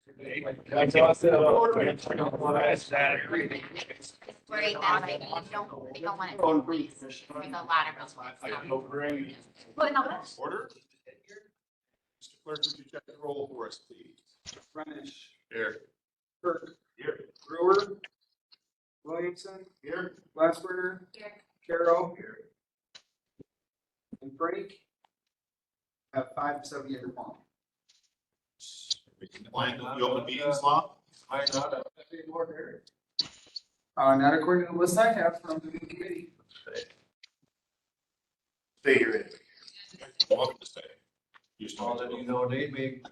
Worried that like we don't want it to waste. There's a lot of those ones. But no, Order. Mr. Clerk, would you check the roll for us, please? French, Here. Kirk, Here. Brewer, Williamson, Here. Glassberger, here, Carroll. And Frank. Have 5 to 7 year long. We can apply the open meetings law. Not according to the list I have from the committee. Stay here. Welcome to stay. You All that you know, they make.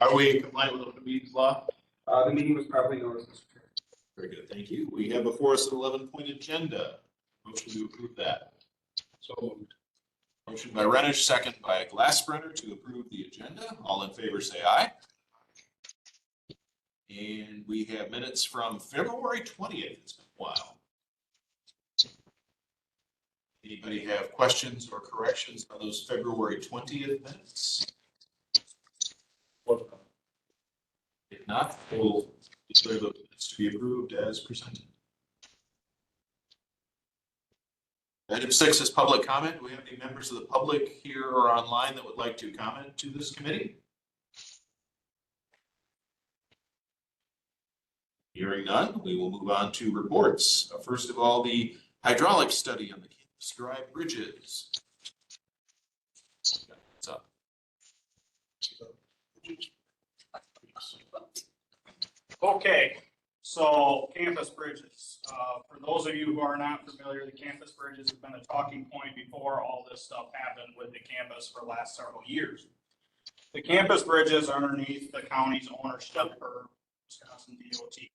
Are we compliant with open meetings law? The meeting was probably noticed, Mr. Chair. Very good, thank you. We have before us an 11-point agenda. Motion to approve that. So moved. Motion by Renish, second by Glassbrenner to approve the agenda. All in favor, say aye. And we have minutes from February 20th. It's been a while. Anybody have questions or corrections on those February 20th minutes? If not, we'll declare the minutes to be approved as presented. Item 6 is public comment. Do we have any members of the public here or online that would like to comment to this committee? Hearing none, we will move on to reports. First of all, the hydraulic study on the Campus Drive bridges. What's up? Okay, so campus bridges. For those of you who are not familiar, the campus bridges have been a talking point before all this stuff happened with the campus for the last several years. The campus bridges are underneath the county's ownership for Wisconsin DOT.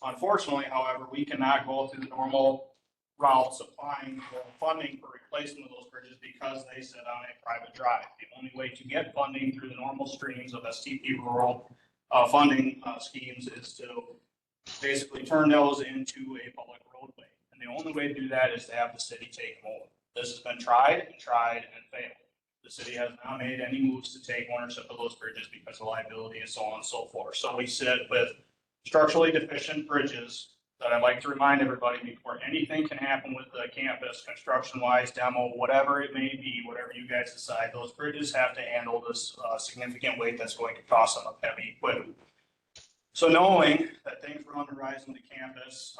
Unfortunately, however, we cannot go through the normal routes applying for funding for replacement of those bridges because they sit on a private drive. The only way to get funding through the normal streams of STP rural funding schemes is to basically turn those into a public roadway. And the only way to do that is to have the city take them over. This has been tried and failed. The city has not made any moves to take ownership of those bridges because of liability and so on and so forth. So we sit with structurally deficient bridges that I'd like to remind everybody before anything can happen with the campus, construction-wise, demo, whatever it may be, whatever you guys decide, those bridges have to handle this significant weight that's going to cost them of heavy equipment. So knowing that things were on the rise on the campus,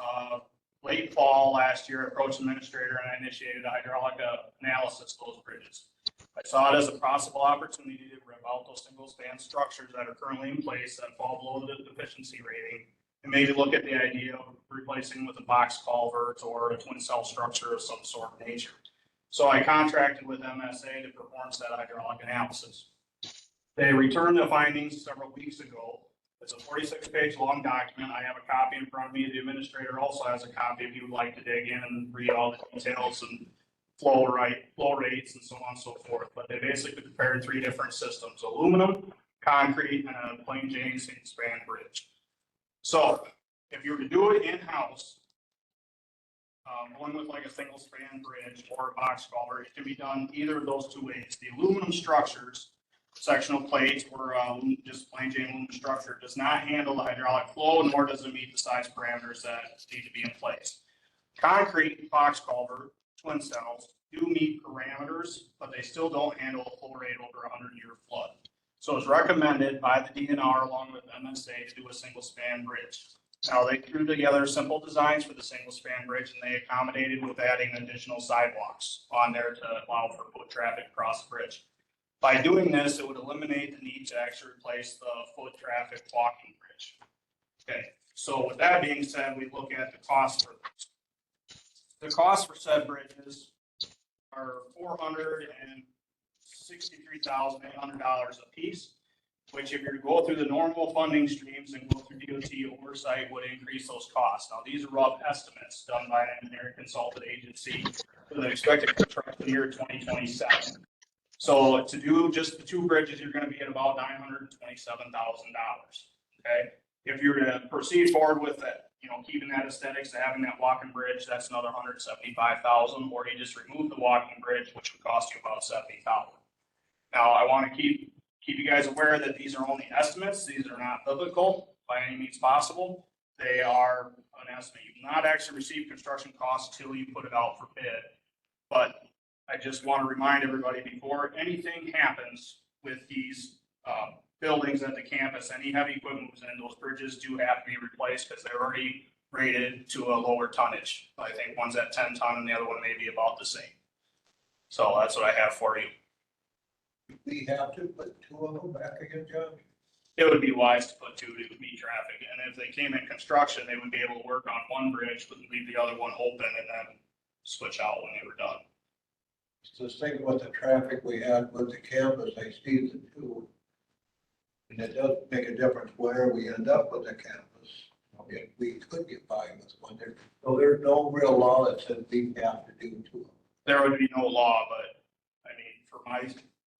late fall last year, I approached the administrator and I initiated a hydraulic analysis of those bridges. I saw it as a possible opportunity to rip out those single span structures that are currently in place that fall below the deficiency rating and maybe look at the idea of replacing with a box culvert or a twin cell structure of some sort of nature. So I contracted with MSA to perform that hydraulic analysis. They returned the findings several weeks ago. It's a 46-page long document. I have a copy in front of me. The administrator also has a copy if you would like to dig in and read all the details and flow rates and so on and so forth. But they basically compared 3 different systems: aluminum, concrete, and a plain Jane single span bridge. So if you were to do it in-house, one with like a single span bridge or a box culvert, it can be done either of those 2 ways. The aluminum structures, sectional plates or just plain Jane aluminum structure, does not handle the hydraulic flow, nor does it meet the size parameters that need to be in place. Concrete box culvert, twin cells, do meet parameters, but they still don't handle a flow rate over 100-year flood. So it's recommended by the DNR along with MSA to do a single span bridge. Now they threw together simple designs for the single span bridge and they accommodated with adding additional sidewalks on there to allow for foot traffic across the bridge. By doing this, it would eliminate the need to actually replace the foot traffic walking bridge. Okay, so with that being said, we look at the cost for this. The cost for said bridges are $463,800 a piece, which if you go through the normal funding streams and go through DOT oversight would increase those costs. Now, these are rough estimates done by an engineering consultant agency for the expected construction year 2027. So to do just the 2 bridges, you're going to be at about $927,000. Okay, if you were to proceed forward with it, keeping that aesthetics, having that walking bridge, that's another $175,000. Or you just remove the walking bridge, which would cost you about $70,000. Now, I want to keep keep you guys aware that these are only estimates. These are not biblical by any means possible. They are an estimate. You will not actually receive construction costs till you put it out for bid. But I just want to remind everybody before anything happens with these buildings at the campus, any heavy equipment moves in, those bridges do have to be replaced because they're already rated to a lower tonnage. I think one's at 10 ton and the other one may be about the same. So that's what I have for you. We have to put two of them back again, John? It would be wise to put two to meet traffic. And if they came in construction, they would be able to work on one bridge, but leave the other one open and then switch out when they were done. Just thinking about the traffic we had with the campus, I see the two. And it does make a difference where we end up with the campus. We could get by with one there. So there's no real law that says we have to do two of them. There would be no law, but I mean,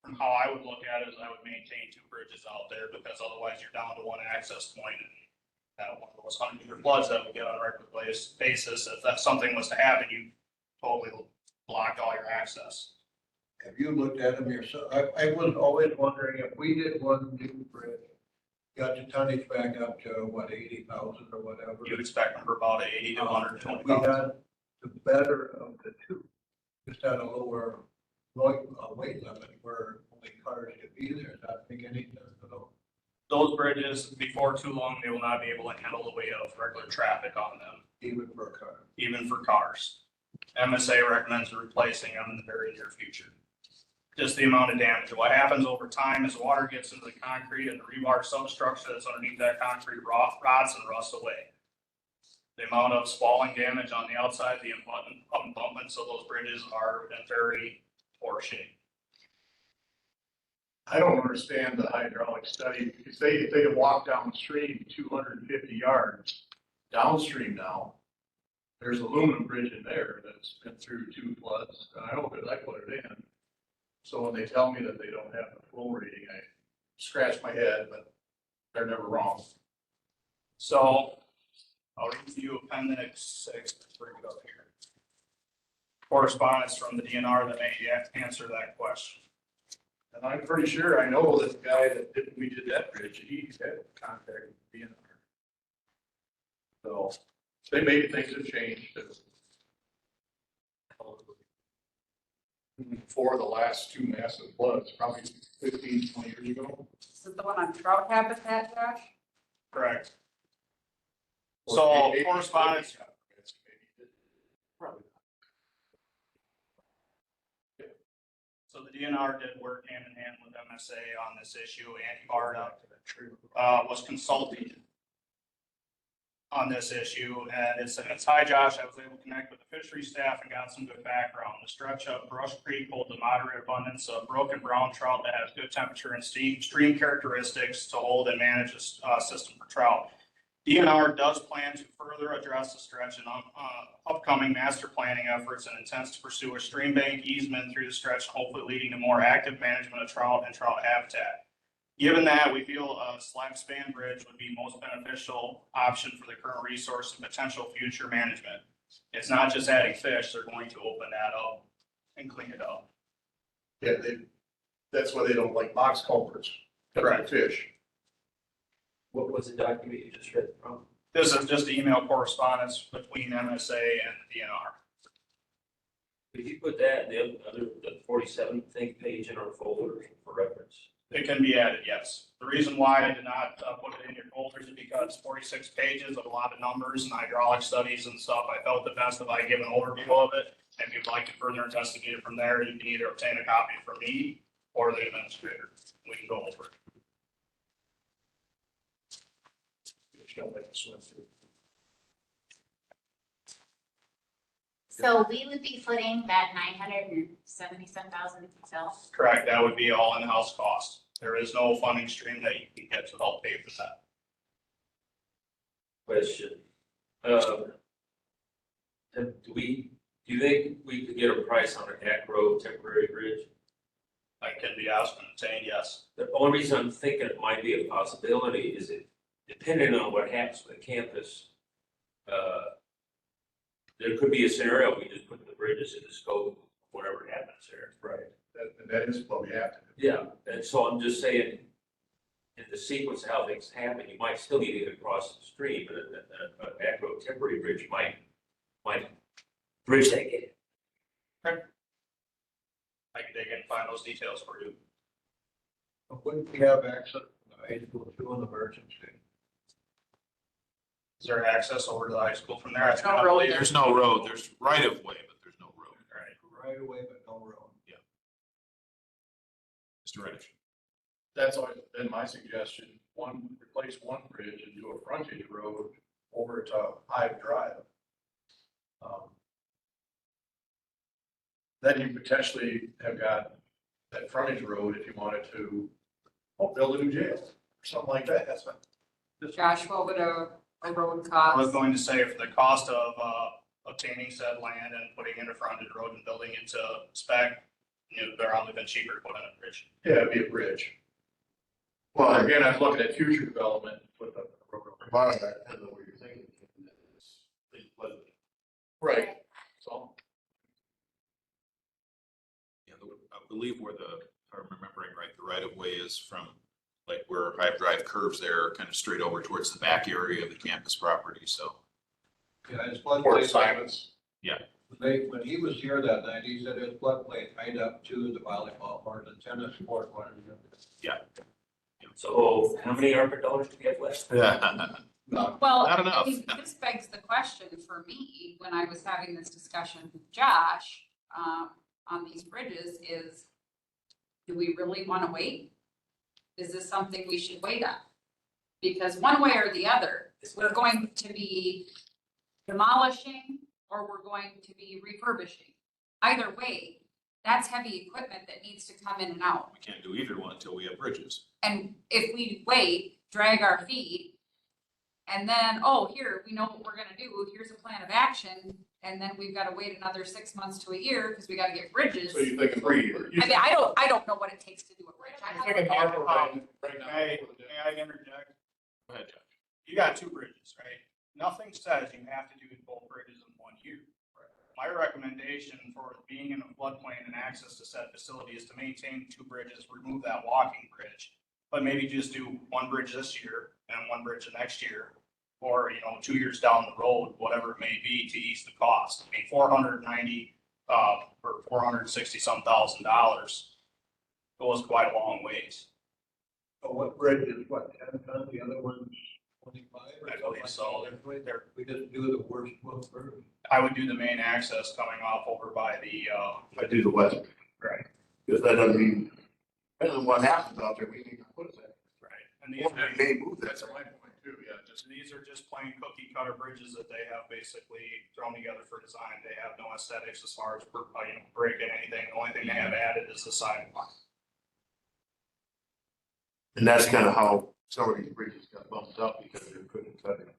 from how I would look at it is I would maintain two bridges out there because otherwise you're down to one access point and one of those 100-year floods that we get on a regular basis, if that something was to happen, you totally block all your access. Have you looked at them yourself? I was always wondering if we did one new bridge, got the tonnage back up to what, 80,000 or whatever. You expect them for about 80 to We 120,000. had the better of the two, just had a lower weight limit where only cars could be there. Does that make any sense at all? Those bridges, before too long, they will not be able to handle the weight of regular traffic on them, Even for a car. even for cars. MSA recommends replacing them in the very near future. Just the amount of damage. What happens over time is water gets into the concrete and the rebar substructure that's underneath that concrete rots and rusts away. The amount of spalling damage on the outside, the abutments of those bridges are in very poor shape. I don't understand the hydraulic study, because if they had walked downstream 250 yards downstream now, there's an aluminum bridge in there that's been through two floods, and I hope that I put it in. So when they tell me that they don't have the flow rating, I scratch my head, but they're never wrong. So I'll review appendix 6, let's bring it up here. Correspondence from the DNR that may answer that question. And I'm pretty sure I know that the guy that we did that bridge, he had contact with the DNR. So they maybe things have changed. For the last two massive floods, probably 15, 20 years ago. Is it the one on Trout Habitat, Josh? Correct. Or So maybe- correspondence, Probably so the DNR did work hand in hand with MSA on this issue, and BARDA was consulted on this issue, and it says, hi Josh, I was able to connect with the fishery staff and got some good background. The stretch of Brush Creek holds a moderate abundance of broken brown trout that has good temperature and stream characteristics to hold and manage a system for trout. DNR does plan to further address the stretch in upcoming master planning efforts and intends to pursue a stream bank easement through the stretch, hopefully leading to more active management of trout and trout habitat. Given that, we feel a slab span bridge would be most beneficial option for the current resource and potential future management. It's not just adding fish, they're going to open that up and clean it up. Yeah, that's why they don't like box culverts. Correct. Fish. What was the document you just read from? This is just email correspondence between MSA and the DNR. Could you put that, the 47th think page in our folder for reference? It can be added, yes. The reason why I did not put it in your folders is because 46 pages of a lot of numbers and hydraulic studies and stuff. I felt the best if I give an overview of it. And if you'd like to further investigate it from there, you can either obtain a copy from me or the administrator. We can go over it. So we would be footing that 977,000 itself. Correct, that would be all in-house cost. There is no funding stream that you can get to help pay for that. Question. Do you think we could get a price on an acro temporary bridge? I can be asked and obtained, yes. The only reason I'm thinking it might be a possibility is it, depending on what happens with the campus, there could be a scenario we just put the bridges in the scope of whatever happens there. Right. That is what we have to do. Yeah, and so I'm just saying, in the sequence of how things happen, you might still need to get across the stream, but an macro temporary bridge might bridge that gap. I can dig in and find those details for you. Wouldn't we have access to the high school to an emergency? Is there access over to the high school from there? I There's no road there. There's no road, there's right of way, but there's no road. Right. Right away, but no road. Mr. Reddish. That's always been my suggestion, replace one bridge and do a frontage road over to Hive Drive. Then you potentially have got that frontage road if you wanted to, build a new jail or something like that, that's not. Josh, what would a road I was cost? going to say for the cost of obtaining said land and putting in a frontage road and building it to spec, they're probably been cheaper to put in a bridge. Yeah, it'd be a bridge. Well, again, I was looking at future development with the road. Bottom that, depends on what you're thinking. Right, so. Yeah, I believe where if I'm remembering right, the right of way is from like where Hive Drive curves there, kind of straight over towards the back area of the campus property, so. Yeah, his floodplain. Or Simons. When he was here that night, he said his floodplain tied up to the volleyball or the tennis court, whatever. So how many ARPA dollars do we have left? No, Well, Not I enough. mean, this begs the question for me, when I was having this discussion with Josh, on these bridges is, do we really want to wait? Is this something we should wait on? Because one way or the other, we're going to be demolishing or we're going to be refurbishing. Either way, that's heavy equipment that needs to come in and out. We can't do either one until we have bridges. And if we wait, drag our feet, and then, oh, here, we know what we're gonna do, here's a plan of action, and then we've gotta wait another 6 months to a year, because we gotta get bridges. So you're thinking 3 years. I mean, I don't know what it takes to do a bridge. I You're thinking ARPA right now. May I interject? Go ahead, Josh. You got 2 bridges, right? Nothing says you have to do both bridges in 1 year. My recommendation for being in a floodplain and access to said facility is to maintain 2 bridges, remove that walking bridge. But maybe just do 1 bridge this year and 1 bridge the next year, or, 2 years down the road, whatever it may be, to ease the cost. I mean, 490, or 460 some $1,000 goes quite a long ways. but what bridge is what, 10 ton, the other one's 25 or I something believe like so. that? We just do the worst one first. I would do the main access coming off over by the, I do the west, right, because that doesn't mean, depending on what happens out there, we need to put it there. right. And these Or we may move that. That's my point too, yeah, just. These are just plain cookie cutter bridges that they have basically thrown together for design. They have no aesthetics as far as, breaking anything. The only thing they have added is the sidewalk. And that's kind of how some of these bridges got bumped up because they couldn't cut it.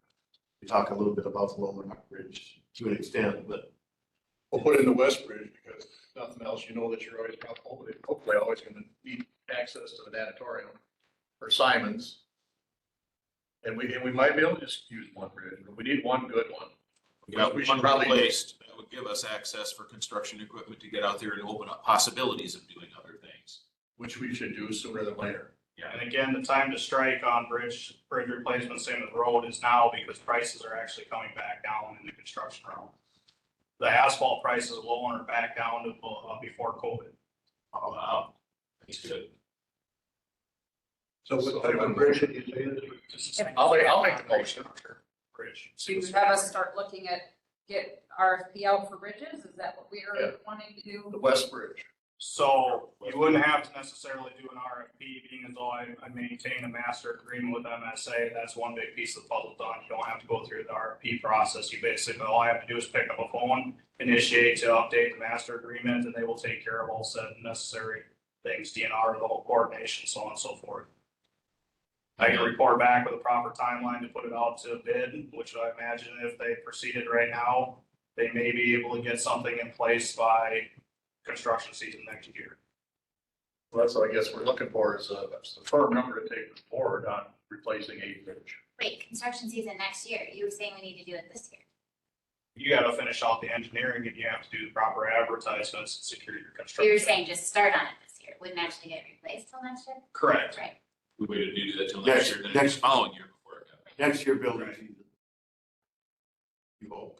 We talk a little bit about the Lone Rock Bridge to an extent, but We'll put in the West Bridge because if nothing else, you know that you're always, hopefully always gonna need access to the natatorium or Simons. And we might be able to just use 1 bridge, but we need 1 good one. We got We should one probably- replaced, that would give us access for construction equipment to get out there and open up possibilities of doing other things. Which we should do sooner than later. And again, the time to strike on bridge replacement, same as road, is now because prices are actually coming back down in the construction realm. The asphalt prices are low and are back down to before COVID. Oh, wow. That's good. So what type of bridge did you say this was? I'll make the motion. Bridge. Do you have us start looking at, get RFP out for bridges? Is that what we Yeah. are wanting to do? The West Bridge. So you wouldn't have to necessarily do an RFP, being as though I maintain a master agreement with MSA. That's one big piece of the puzzle done. You don't have to go through the RFP process. You basically, all I have to do is pick up a phone, initiate to update the master agreement, and they will take care of all said necessary things, DNR, the whole coordination, so on and so forth. I can report back with a proper timeline to put it out to bid, which I imagine if they proceeded right now, they may be able to get something in place by construction season next year. Well, that's what I guess we're looking for is a firm number to take forward on replacing a bridge. Wait, construction season next year. You were saying we need to do it this year. You gotta finish out the engineering and you have to do the proper advertisements and secure your So construction. you're saying just start on it this year, wouldn't actually get replaced till next year? Correct. Right. We waited to do that till Next- next year, then next- the following year before it got. Next year building Right. season. You hope.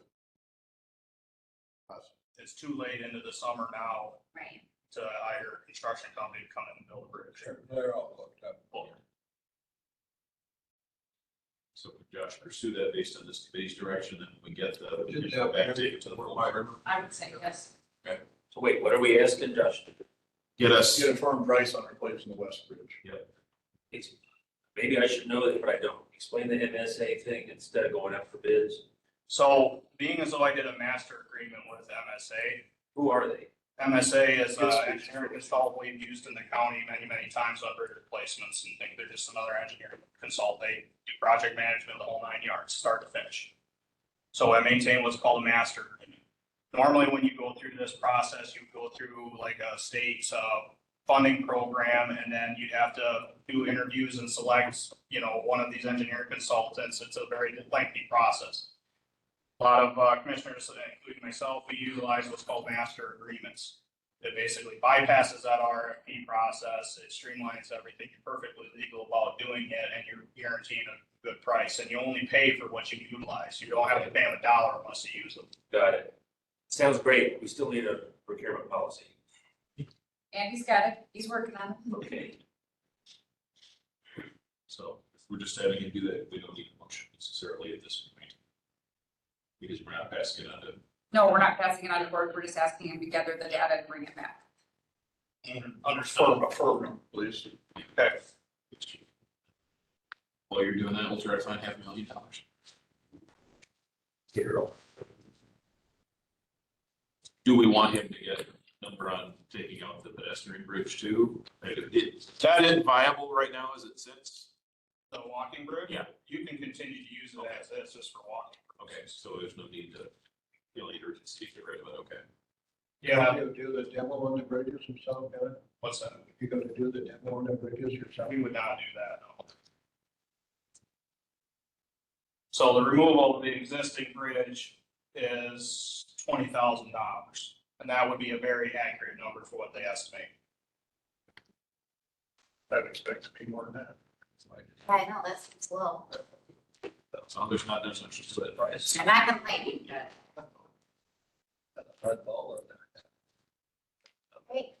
It's too late into the summer now Right. to hire a construction company to come in and build a bridge. They're all hooked up. So Josh, pursue that based on this committee's direction, and we get the, Just have back take it to the board. I would say yes. So wait, what are we asking, Josh? Get us, Get a firm price on replacing the west bridge. Ex- Maybe I should know that, but I don't. Explain the MSA thing instead of going out for bids. So being as though I did a master agreement with MSA, Who are they? MSA is engineering consultant we've used in the county many, many times on bridge replacements and think they're just another engineering consultant. They do project management, the whole 9 yards, start to finish. So I maintain what's called a master agreement. Normally, when you go through this process, you go through like a state funding program, and then you'd have to do interviews and select, one of these engineering consultants. It's a very lengthy process. A lot of commissioners, including myself, we utilize what's called master agreements. It basically bypasses that RFP process. It streamlines everything. You're perfectly legal about doing it, and you're guaranteeing a good price. And you only pay for what you utilize. You don't have to pay them $1 unless you use them. Got it. Sounds great. We still need a procurement policy. Andy's got it. He's working on it. Okay. so if we're just having you do that, we don't need a motion necessarily at this point. Because we're not passing it on to. No, we're not passing it on to board. We're just asking him to gather the data and bring it back. Understood. Firm, please. Okay. While you're doing that, we'll try to find $500,000. Do we want him to get a number on taking out the pedestrian bridge too? Is that viable right now as it sits? The walking bridge? Yeah. You can continue to use it as is, just for walking. Okay, so there's no need to feel any urgency to get rid of it, okay. Yeah, You do the demo on the bridges yourself, Kevin? what's that? You're gonna do the demo on the bridges yourself? We would not do that, no. So the removal of the existing bridge is $20,000, and that would be a very accurate number for what they estimate. I'd expect to be more than that. I know, that's low. So there's not that much to it. I'm not complaining. Hardball on that. Great.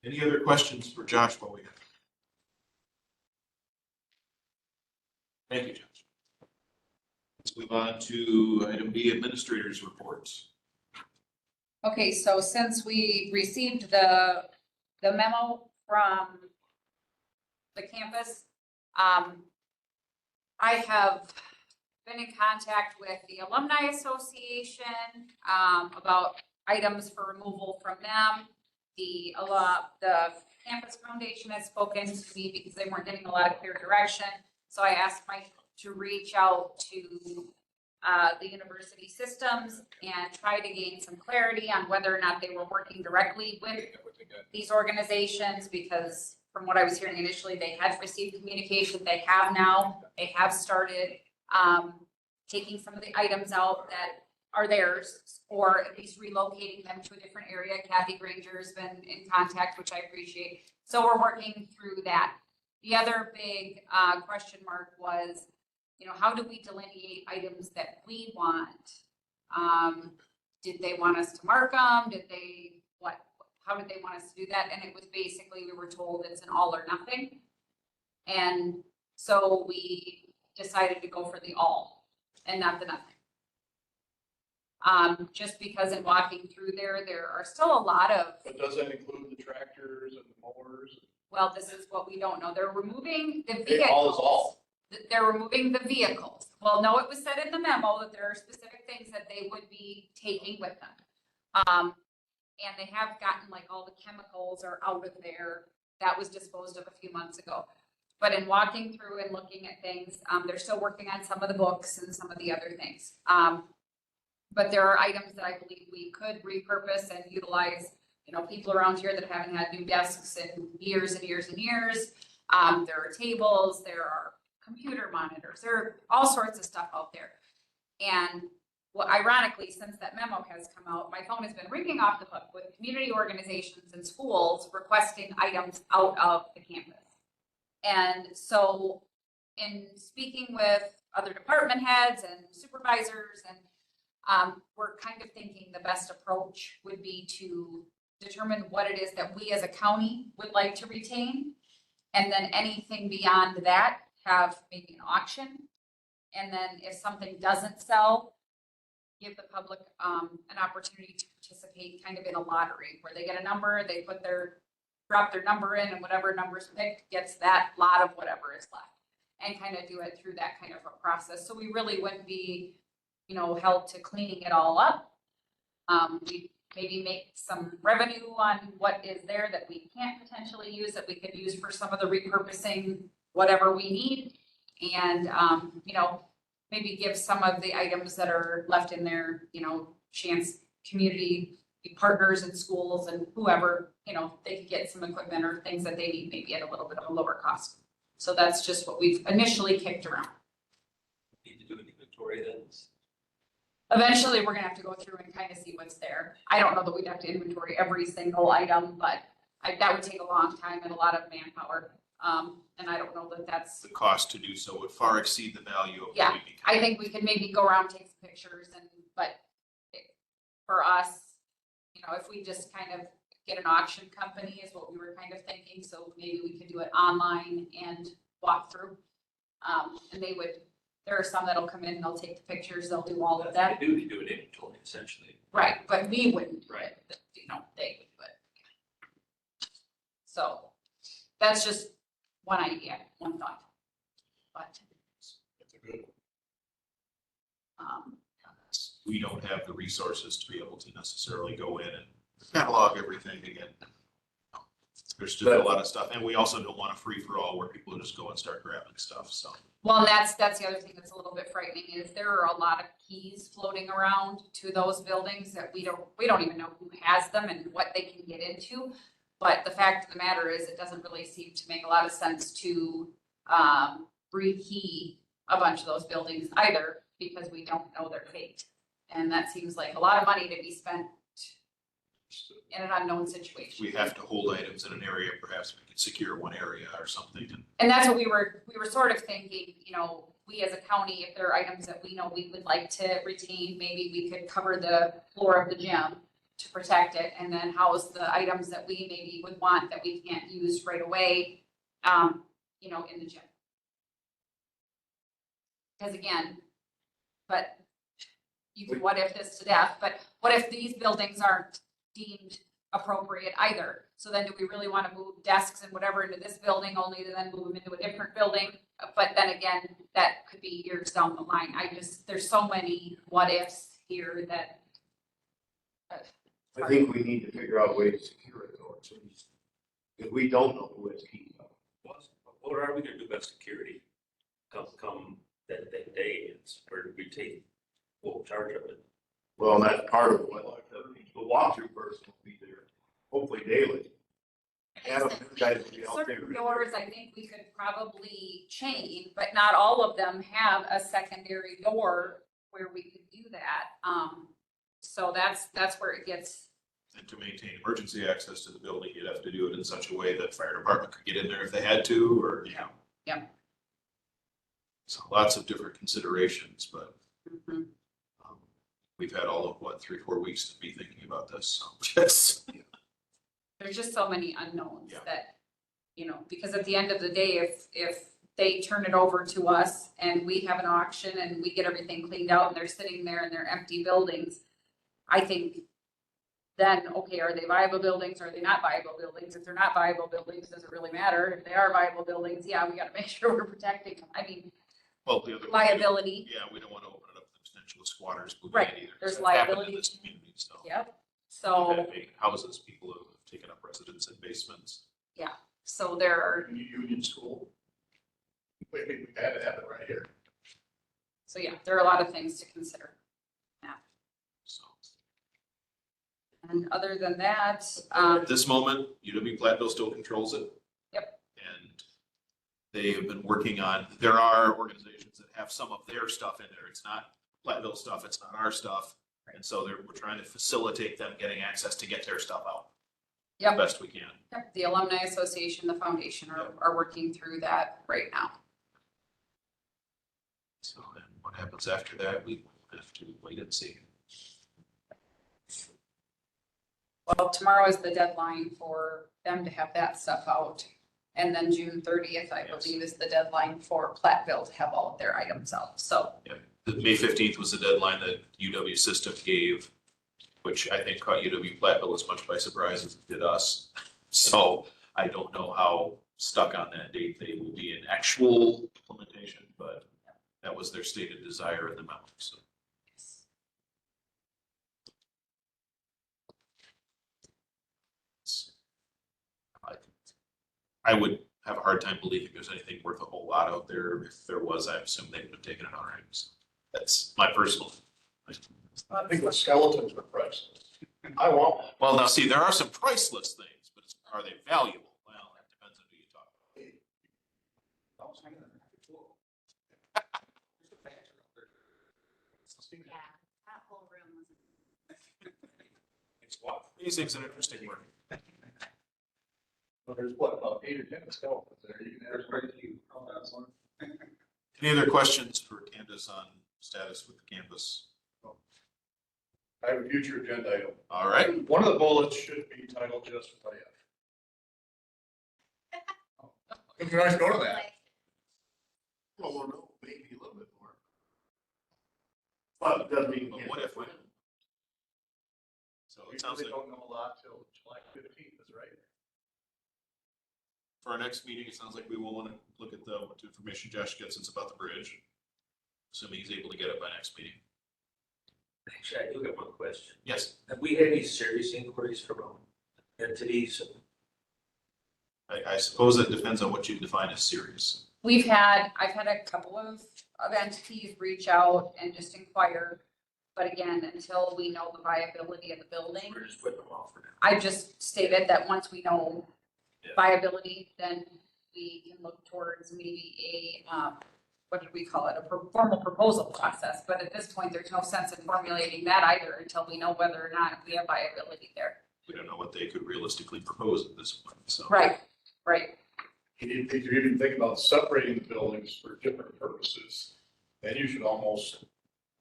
Any other questions for Josh while we have? Thank you, Josh. Let's move on to item B, administrators reports. Okay, so since we received the memo from the campus, I have been in contact with the Alumni Association, about items for removal from them. The Campus Foundation has spoken to me because they weren't getting a lot of clear direction. So I asked Mike to reach out to the university systems and try to gain some clarity on whether or not they were working directly with these organizations, because from what I was hearing initially, they had received communication. They have now. They have started taking some of the items out that are theirs, or at least relocating them to a different area. Kathy Granger's been in contact, which I appreciate. So we're working through that. The other big question mark was, how do we delineate items that we want? Did they want us to mark them? How did they want us to do that? And it was basically, we were told it's an all or nothing. And so we decided to go for the all and not the nothing. Just because in walking through there are still a lot of, But does that include the tractors and the mowers? well, this is what we don't know. They're removing the Okay, all is vehicles. all. They're removing the vehicles. Well, no, it was said in the memo that there are specific things that they would be taking with them. And they have gotten, like, all the chemicals are out of there. That was disposed of a few months ago. But in walking through and looking at things, they're still working on some of the books and some of the other things. But there are items that I believe we could repurpose and utilize. People around here that haven't had new desks in years and years and years. There are tables, there are computer monitors, there are all sorts of stuff out there. And well, ironically, since that memo has come out, my phone has been ringing off the hook with community organizations and schools requesting items out of the campus. And so in speaking with other department heads and supervisors, and we're kind of thinking the best approach would be to determine what it is that we as a county would like to retain. And then anything beyond that, have maybe an auction. And then if something doesn't sell, give the public an opportunity to participate kind of in a lottery where they get a number, they drop their number in, and whatever number's picked gets that lot of whatever is left. And kind of do it through that kind of a process. So we really wouldn't be, held to cleaning it all up. We maybe make some revenue on what is there that we can't potentially use, that we could use for some of the repurposing, whatever we need. And, maybe give some of the items that are left in there, chance community partners and schools and whoever, they could get some equipment or things that they need maybe at a little bit of a lower cost. So that's just what we've initially kicked around. Need to do an inventory then. Eventually, we're gonna have to go through and kind of see what's there. I don't know that we'd have to inventory every single item, but that would take a long time and a lot of manpower. And I don't know that that's, The cost to do so would far exceed the value of Yeah, what we I think we could maybe go around, take some pictures but for us, if we just kind of get an auction company is what we were kind of thinking. So maybe we could do it online and walk through. And there are some that'll come in and they'll take the pictures, they'll do all of that. They do an inventory essentially. Right, but we wouldn't do Right. it, they would do it. So that's just one idea, one thought. But, we don't have the resources to be able to necessarily go in and catalog everything again. There's just a lot of stuff, and we also don't want a free for all where people just go and start grabbing stuff, so. well, that's the other thing that's a little bit frightening is there are a lot of keys floating around to those buildings that we don't even know who has them and what they can get into. But the fact of the matter is, it doesn't really seem to make a lot of sense to rekey a bunch of those buildings either, because we don't know their fate. And that seems like a lot of money to be spent in an unknown situation. We have to hold items in an area, perhaps we could secure one area or something. And that's what we were sort of thinking, we as a county, if there are items that we know we would like to retain, maybe we could cover the floor of the gym to protect it, and then house the items that we maybe would want that we can't use right away, in the gym. Because again, but you can what if this to death, but what if these buildings aren't deemed appropriate either? So then do we really want to move desks and whatever into this building only to then move them into a different building? But then again, that could be years down the line. There's so many what ifs here that. I think we need to figure out a way to secure it though, because we don't know who has keys. What are we gonna do about security? Come that day, it's where we take full charge of it. Well, and that's part of what the walkthrough person will be there, hopefully daily. Adam, you guys will be out there. Certain doors, I think we could probably chain, but not all of them have a secondary door where we could do that. So that's where it gets. And to maintain emergency access to the building, you'd have to do it in such a way that fire department could get in there if they had to, or, Yep. So lots of different considerations, but Mhm. we've had all of 3-4 weeks to be thinking about this, so yes. There's just so many unknowns Yeah. that, because at the end of the day, if they turn it over to us and we have an auction and we get everything cleaned out and they're sitting there in their empty buildings, I think then, okay, are they viable buildings? Are they not viable buildings? If they're not viable buildings, does it really matter? If they are viable buildings, yeah, we gotta make sure we're protecting them. I mean, Well, the other. liability, Yeah, we don't want to open it up to the potential of squatters moving Right. in either. 'cause There's that's happened in liability. this community, so. yep. We've had So, big houses, people who have taken up residence in basements. so there are, Union School. We had to have it right here. so yeah, there are a lot of things to consider. So And other than that, at this moment, UW Platteville still controls it. Yep. And They have been working on, there are organizations that have some of their stuff in there. It's not Platteville stuff, it's not our stuff. And so we're trying to facilitate them getting access to get their stuff out the Yep, best we can. yep, the Alumni Association, the foundation are working through that right now. So then what happens after that, we have to wait and see. Well, tomorrow is the deadline for them to have that stuff out. And then June 30th, I Yes. believe, is the deadline for Platteville to have all of their items out, so. The May 15th was the deadline that UW System gave, which I think caught UW Platteville as much by surprise as it did us. So I don't know how stuck on that date they will be in actual implementation, but that was their stated desire in the memo, so. I would have a hard time believing there's anything worth a whole lot out there. If there was, I assume they would have taken it already. So that's my personal. I think the skeletons are priceless. I want one. Well, now see, there are some priceless things, but are they valuable? Well, that depends on who you talk Yeah, that whole room was. about. These things are interesting work. Well, there's what, about 8 or 10 skeletons there. You can ask quite a few. Any other questions for Candace on status with the campus? I have a future agenda item. All right. One of the bullets should be titled just what if. You can always go to that. Well, we'll know, maybe a little bit more. But it doesn't mean. But what if when? So We it sounds really like don't know a lot till July 15th, is right? for our next meeting, it sounds like we will want to look at what information Josh gets us about the bridge. Assuming he's able to get it by next meeting. Actually, I do have one question. Yes, Have we had any serious inquiries from entities? I suppose that depends on what you define as serious. I've had a couple of entities reach out and just inquire. But again, until we know the viability of the building, We're just putting them off for now. I just stated that once we know Yeah. viability, then we can look towards maybe what do we call it, formal proposal process. But at this point, there's no sense in formulating that either until we know whether or not we have viability there. We don't know what they could realistically propose at this point, so. Right. If you're even thinking about separating the buildings for different purposes, then you should almost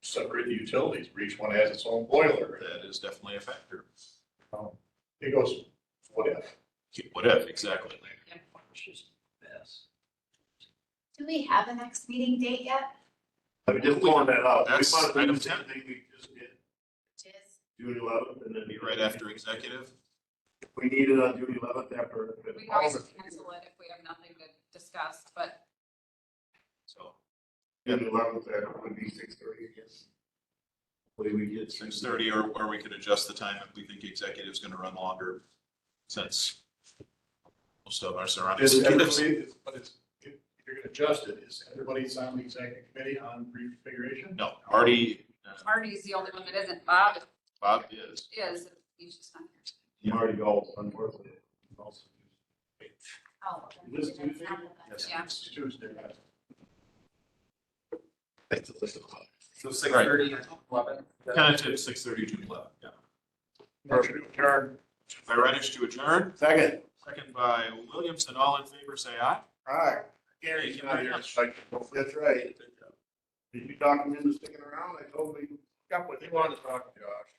separate the utilities, where each one has its own boiler. That is definitely a factor. It goes, what if? What if, exactly. Do we have a next meeting date yet? I'm just pulling that up. We That's want to do item the same 10. thing we just did, Which is, June 11th, and then Be right after executive. we need it on June 11th after. We can always cancel it if we have nothing to discuss, but So June 11th, that would be 6:30, I guess. What do we get? 6:30, or we could adjust the time if we think executive's gonna run longer, since most of us are on Is executives. everybody, but it's, if you're gonna adjust it, is everybody's on the executive committee on reconfiguration? No, Artie, Marty's the only one that isn't. Bob Bob is. is, he's just not here. Marty Galt, unfortunately. oh. This then Tuesday? it's not the- Yes. Yeah. It's Tuesday. So 6:30 or 11. Tentative 6:30 to 11, yeah. Motion to adjourn. By Reddish to adjourn, Second. second by Williamson, all in favor, say aye. All right. Gary's not here. That's right. Did you talk him into sticking around? I totally got what He he wanted wanted. to talk to Josh.